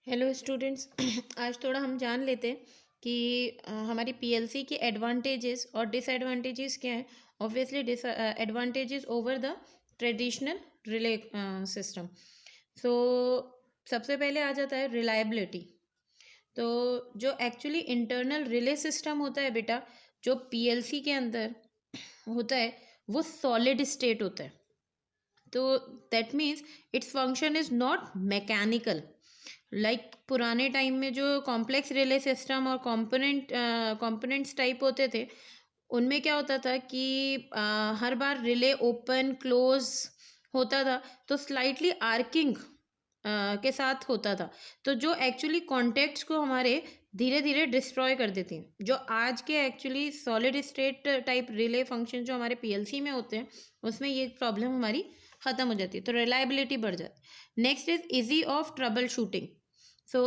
Hello students. आज थोड़ा हम जान लेते हैं कि हमारी पीएलसी की एडवांटेजेस और डिसएडवांटेजेस क्या हैं। Obviously advantages over the traditional relay system. So सबसे पहले आ जाता है रिलायबिलिटी। तो जो एक्चुअली इंटरनल रिले सिस्टम होता है बेटा, जो पीएलसी के अंदर होता है, वो सॉलिड स्टेट होता है। तो that means its function is not mechanical. Like पुराने टाइम में जो कॉम्प्लेक्स रिले सिस्टम और कंपोनेंट्स टाइप होते थे, उनमें क्या होता था कि हर बार रिले ओपन क्लोज होता था, तो स्लाइटली आर्किंग के साथ होता था, तो जो एक्चुअली कॉन्टेक्ट्स को हमारे धीरे धीरे डिस्ट्रॉय कर देती हैं। जो आज के actually solid state type relay function जो हमारे पीएलसी में होते हैं, उसमें ये प्रॉब्लम हमारी ख़त्म हो जाती है, तो रिलायबिलिटी बढ़ जाती है। Next is easy of trouble shooting. So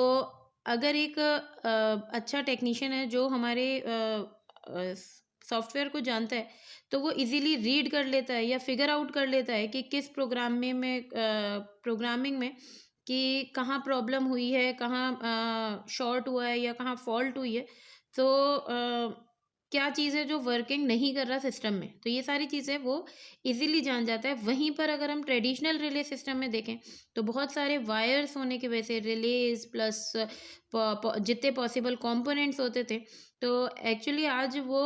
अगर एक अच्छा टेक्नीशियन है जो हमारे सॉफ्टवेयर को जानता है, तो वो इजीली रीड कर लेता है या फिगर आउट कर लेता है कि किस प्रोग्रामिंग में कि कहाँ प्रॉब्लम हुई है, कहाँ शॉर्ट हुआ है या कहाँ फॉल्ट हुई है। तो क्या चीज़ है जो वर्किंग नहीं कर रहा सिस्टम में, तो ये सारी चीज़ें वो इजीली जान जाता है। वहीं पर अगर हम ट्रेडिशनल रिले सिस्टम में देखें, तो बहुत सारे वायर्स होने की वजह से रिलेज प्लस जितने पॉसिबल कंपोनेंट्स होते थे, तो एक्चुअली आज वो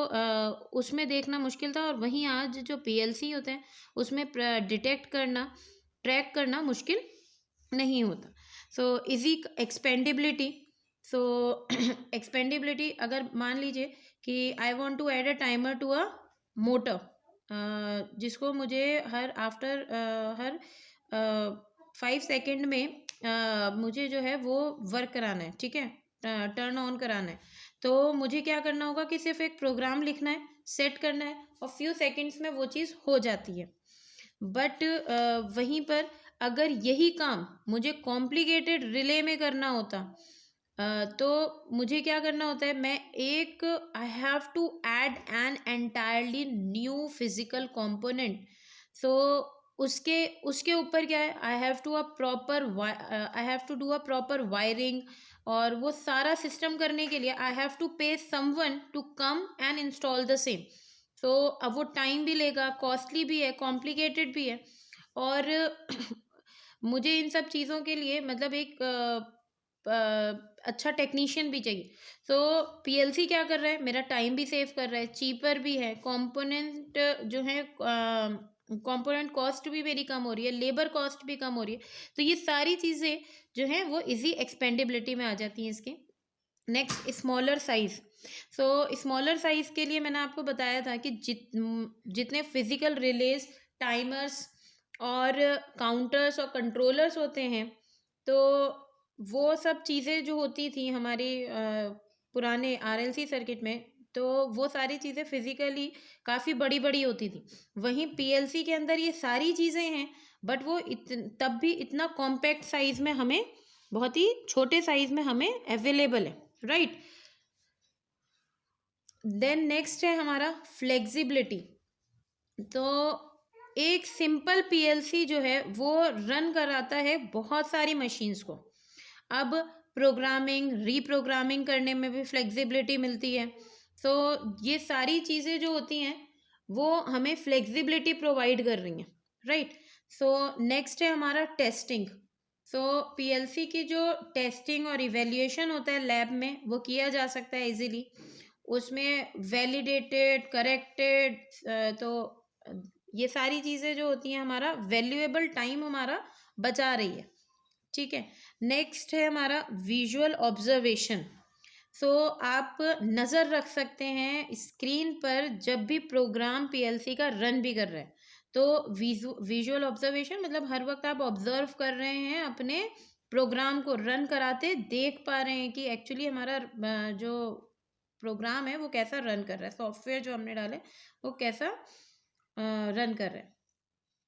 उसमें देखना मुश्किल था, और वहीं आज जो पीएलसी होते हैं उसमें डिटेक्ट करना, ट्रैक करना मुश्किल नहीं होता। So easy एक्सपेंडेबिलिटी। सो एक्सपेंडेबिलिटी, अगर मान लीजिए कि I want to add a timer to a motor, जिसको मुझे हर 5 सेकेंड में मुझे जो है वो वर्क कराना है, ठीक है, टर्न ऑन कराना है। तो मुझे क्या करना होगा कि सिर्फ एक प्रोग्राम लिखना है, सेट करना है, और फ्यू सेकेंड्स में वो चीज़ हो जाती है। बट वहीं पर अगर यही काम मुझे कॉम्प्लिकेटेड रिले में करना होता, तो मुझे क्या करना होता है, मैं एक I have to add an entirely new physical component. So उसके उसके ऊपर क्या है, I have to do a proper wiring, और वो सारा सिस्टम करने के लिए I have to pay someone to come and install the same. तो अब वो टाइम भी लेगा, कॉस्टली भी है, कॉम्प्लिकेटेड भी है, और मुझे इन सब चीज़ों के लिए मतलब एक अच्छा टेक्नीशियन भी चाहिए। तो पीएलसी क्या कर रहा है, मेरा टाइम भी सेव कर रहा है, चीपर भी है, कंपोनेंट जो है कंपोनेंट कॉस्ट भी मेरी कम हो रही है, लेबर कॉस्ट भी कम हो रही है। तो ये सारी चीज़ें जो हैं वो इजी एक्सपेंडेबिलिटी में आ जाती हैं इसके। Next, smaller size. So smaller size के लिए मैंने आपको बताया था कि जितने फिजिकल रिलेज, टाइमर्स और काउंटर्स और कंट्रोलर्स होते हैं, तो वो सब चीज़ें जो होती थी हमारे पुराने आरएलसी सर्किट में, तो वो सारी चीज़ें फिजिकली काफ़ी बड़ी बड़ी होती थी। वहीं पीएलसी के अंदर ये सारी चीज़ें हैं, बट वो तब भी इतना कॉम्पैक्ट साइज में हमें, बहुत ही छोटे साइज में हमें अवेलेबल है, राइट। देन नेक्स्ट है हमारा फ्लेक्सिबिलिटी। तो एक सिंपल पीएलसी जो है वो रन कराता है बहुत सारी मशीन्स को। अब प्रोग्रामिंग, रीप्रोग्रामिंग करने में भी फ्लेक्सिबिलिटी मिलती है। तो ये सारी चीज़ें जो होती हैं वो हमें फ्लेक्सिबिलिटी प्रोवाइड कर रही हैं, राइट। सो नेक्स्ट है हमारा टेस्टिंग। सो पीएलसी की जो टेस्टिंग और इवेल्युएशन होता है लैब में, वो किया जा सकता है इजीली। उसमें वैलिडेटेड, करेक्टेड, तो ये सारी चीज़ें जो होती हैं, हमारा वैल्यूएबल टाइम हमारा बचा रही है, ठीक है। नेक्स्ट है हमारा विजुअल ऑब्जर्वेशन। सो आप नज़र रख सकते हैं स्क्रीन पर जब भी प्रोग्राम पीएलसी का रन भी कर रहा है। तो विजुअल ऑब्जर्वेशन मतलब हर वक्त आप ऑब्जर्व कर रहे हैं, अपने प्रोग्राम को रन कराते देख पा रहे हैं कि एक्चुअली हमारा जो प्रोग्राम है वो कैसा रन कर रहा है, सॉफ्टवेयर जो हमने डाला है वो कैसा रन कर रहा है।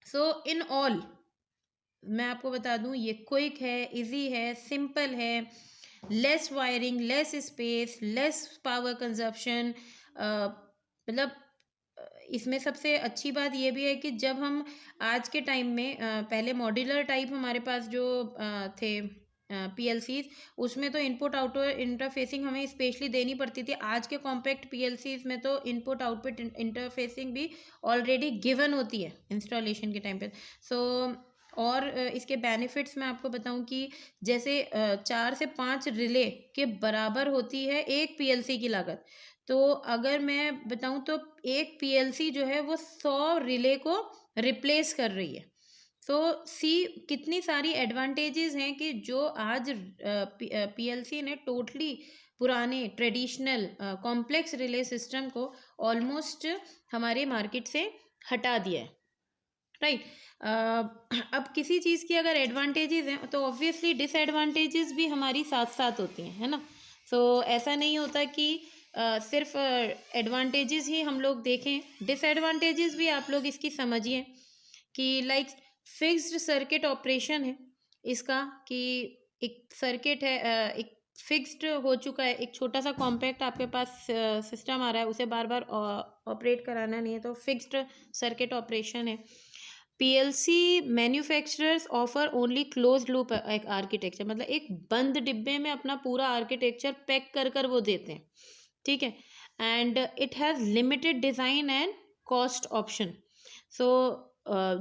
सो इन ऑल मैं आपको बता दूं, ये क्विक है, इजी है, सिंपल है, less wiring, less space, less power consumption. मतलब इसमें सबसे अच्छी बात ये भी है कि जब हम आज के टाइम में पहले मॉड्यूलर टाइप हमारे पास जो थे PLCs, उसमें तो इनपुट आउटपुट इंटरफेसिंग हमें स्पेशली देनी पड़ती थी। आज के कॉम्पैक्ट PLCs में तो इनपुट आउटपुट इंटरफेसिंग भी ऑलरेडी गिवन होती है इंस्टॉलेशन के टाइम पे। सो और इसके बेनिफिट्स मैं आपको बताऊं कि जैसे 4 से 5 रिले के बराबर होती है एक PLC की लागत। तो अगर मैं बताऊं तो एक PLC जो है वो 100 रिले को रिप्लेस कर रही है। तो सी कितनी सारी एडवांटेजेस हैं कि जो आज PLC ने टोटली पुराने ट्रेडिशनल कॉम्प्लेक्स रिले सिस्टम को ऑलमोस्ट हमारे मार्केट से हटा दिया है, राइट। अब किसी चीज़ की अगर एडवांटेजेस हैं तो ऑब्वियसली डिसएडवांटेजेस भी हमारी साथ साथ होती हैं, है ना। सो ऐसा नहीं होता कि सिर्फ एडवांटेजेस ही हम लोग देखें, डिसएडवांटेजेस भी आप लोग इसकी समझिए कि लाइक फिक्स्ड सर्किट ऑपरेशन है इसका, कि एक सर्किट है, एक फिक्स्ड हो चुका है, एक छोटा सा कॉम्पैक्ट आपके पास सिस्टम आ रहा है, उसे बार बार ऑपरेट कराना नहीं है, तो फिक्स्ड सर्किट ऑपरेशन है। PLC manufacturers offer only close loop architecture, मतलब एक बंद डिब्बे में अपना पूरा आर्किटेक्चर पैक कर कर वो देते हैं, ठीक है। And it has limited design and cost option. So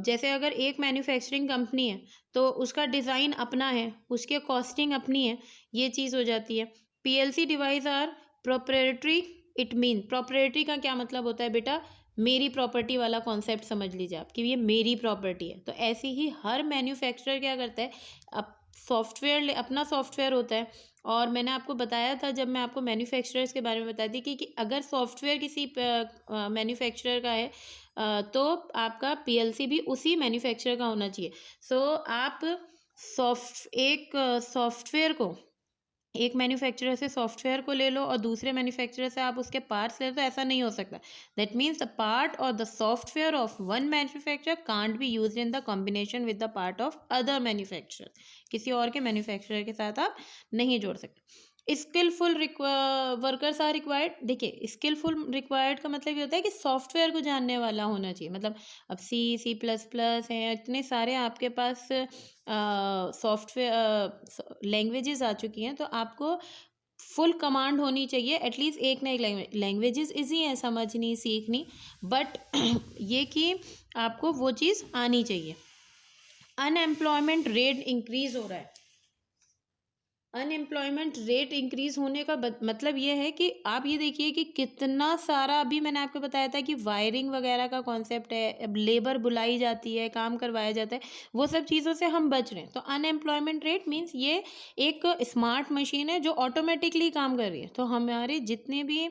जैसे अगर एक मैन्युफैक्चरिंग कंपनी है तो उसका डिज़ाइन अपना है, उसके कॉस्टिंग अपनी है, ये चीज़ हो जाती है। PLC device are proprietary, it mean proprietary का क्या मतलब होता है बेटा, मेरी प्रॉपर्टी वाला कॉन्सेप्ट समझ लीजिए आप कि ये मेरी प्रॉपर्टी है। तो ऐसे ही हर मैन्युफैक्चरर क्या करता है, अब सॉफ्टवेयर अपना सॉफ्टवेयर होता है। और मैंने आपको बताया था जब मैं आपको मैन्युफैक्चरर्स के बारे में बताई थी कि अगर सॉफ्टवेयर किसी मैन्युफैक्चरर का है तो आपका PLC भी उसी मैन्युफैक्चरर का होना चाहिए। सो आप एक सॉफ्टवेयर को, एक मैन्युफैक्चरर से सॉफ्टवेयर को ले लो और दूसरे मैन्युफैक्चरर से आप उसके पार्ट्स ले लो, तो ऐसा नहीं हो सकता। दैट मीन्स द पार्ट और the software of one manufacturer can't be used in the combination with the part of other manufacturer. किसी और के मैन्युफैक्चरर के साथ आप नहीं जोड़ सकते। Skillful workers are required. देखिए स्किलफुल रिक्वायर्ड का मतलब ये होता है कि सॉफ्टवेयर को जानने वाला होना चाहिए। मतलब अब C++ हैं, इतने सारे आपके पास सॉफ्टवेयर लैंग्वेजेस आ चुकी हैं, तो आपको फुल कमांड होनी चाहिए एटलीस्ट एक ना एक लैंग्वेज। लैंग्वेजेस ईजी हैं समझनी सीखनी, बट ये कि आपको वो चीज़ आनी चाहिए। अनएम्प्लॉयमेंट रेट इंक्रीज हो रहा है। अनएम्प्लॉयमेंट रेट इंक्रीज होने का मतलब ये है कि आप ये देखिए कि कितना सारा, अभी मैंने आपको बताया था कि वायरिंग वगैरह का कॉन्सेप्ट है, अब लेबर बुलाई जाती है, काम करवाया जाता है, वो सब चीज़ों से हम बच रहे हैं। तो अनएम्प्लॉयमेंट रेट मीन्स ये एक स्मार्ट मशीन है जो ऑटोमेटिकली काम कर रही है, तो हमारे जितने भी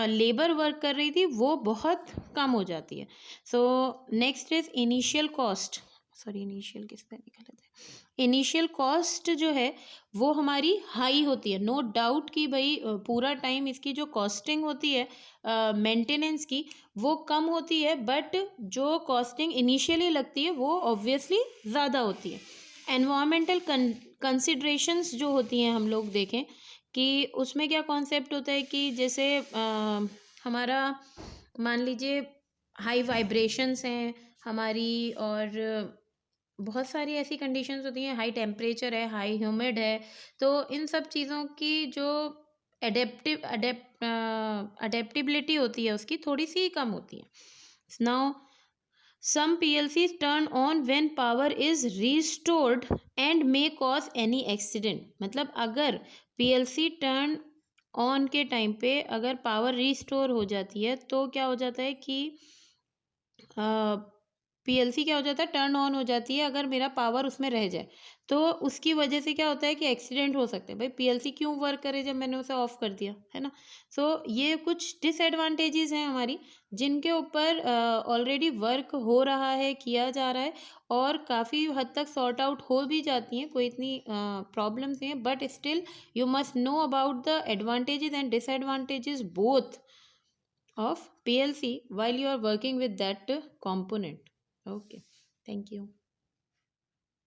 लेबर वर्क कर रही थी वो बहुत कम हो जाती है। So next is initial cost, sorry initial किस पे निकले थे, इनिशियल कॉस्ट जो है वो हमारी हाई होती है। नो डाउट कि भाई पूरा टाइम इसकी जो कॉस्टिंग होती है मेंटेनेंस की वो कम होती है, बट जो कॉस्टिंग इनिशियली लगती है वो ऑब्वियसली ज़्यादा होती है। एनवायरमेंटल कंसिडरेशंस जो होती हैं हम लोग देखें कि उसमें क्या कॉन्सेप्ट होता है कि जैसे हमारा मान लीजिए हाई वाइब्रेशंस हैं हमारी, और बहुत सारी ऐसी कंडीशंस होती हैं, हाई टेम्परेचर है, हाई ह्यूमिड है, तो इन सब चीज़ों की जो अडेप्टिबिलिटी होती है उसकी थोड़ी सी कम होती है। Now some PLCs turn on when power is restored and may cause any accident. मतलब अगर PLC टर्न ऑन के टाइम पे अगर पावर रिस्टोर हो जाती है तो क्या हो जाता है कि PLC क्या हो जाता है, टर्न ऑन हो जाती है अगर मेरा पावर उसमें रह जाए, तो उसकी वजह से क्या होता है कि एक्सीडेंट हो सकते हैं। भाई PLC क्यों वर्क करे जब मैंने उसे ऑफ कर दिया, है ना। सो ये कुछ डिसएडवांटेजेस हैं हमारी, जिनके ऊपर ऑलरेडी वर्क हो रहा है, किया जा रहा है, और काफ़ी हद तक सॉर्ट आउट हो भी जाती हैं, कोई इतनी प्रॉब्लम्स नहीं है, but still you must know about the advantages and disadvantages both of PLC while you are working with that component. Okay, thank you.